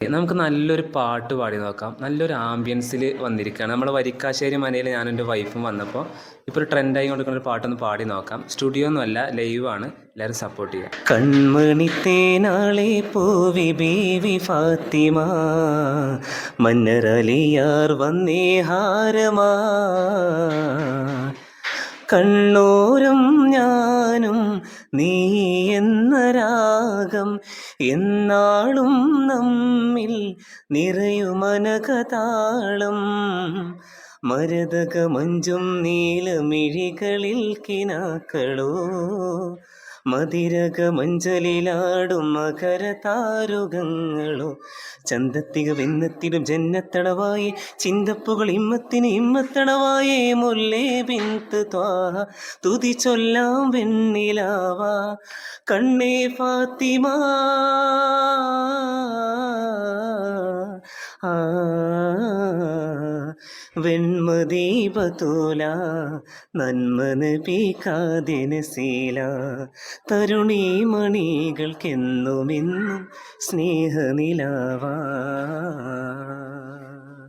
നമുക്ക് നല്ലൊരു പാട്ട് പാടി നോക്കാം. നല്ലൊരു ആംബിയൻസിൽ വന്നിരിക്കുകയാണ്. നമ്മൾ വരിക്കാശ്ശേരി മനയിൽ ഞാനും എൻ്റെ വൈഫും വന്നപ്പോൾ ഇപ്പോൾ ഒരു ട്രെൻഡായി കൊണ്ടിരിക്കുന്ന ഒരു പാട്ടൊന്ന് പാടി നോക്കാം. സ്റ്റുഡിയോ ഒന്നുമല്ല, ലൈവാണ്. എല്ലാവരും സപ്പോർട്ട് ചെയ്യുക. കൺമണി തേനാളെ പൂവി ബീവി ഫാത്തിമ, മന്നരലിയാർ വന്നേ ഹാരമാ, കണ്ണോരം ഞാനും നീ എന്ന രാഗം എന്നാളും നമ്മിൽ നിറയുമനകതാളം, മരതക മഞ്ചും നീലമിഴികളിൽ കിനാക്കളോ, മതിരക മഞ്ചലിലാടും മകര താരുകങ്ങളോ, ചന്തത്തിക വെന്നത്തിടും ജന്നത്തടവായേ ചിന്തപ്പുകൾ ഇമ്മത്തിന് ഇമ്മത്തടവായേ, മുല്ലേ ബിന്ത് ത്വാഹ തുതി ചൊല്ലാം വെണ്ണിലാവാ, കണ്ണേ ഫാത്തിമ വെൺമദീപതോല നന്മ നബി കാതിനസീല, തരുണീമണികൾക്കെന്നുമെന്നും സ്നേഹനിലാവാ.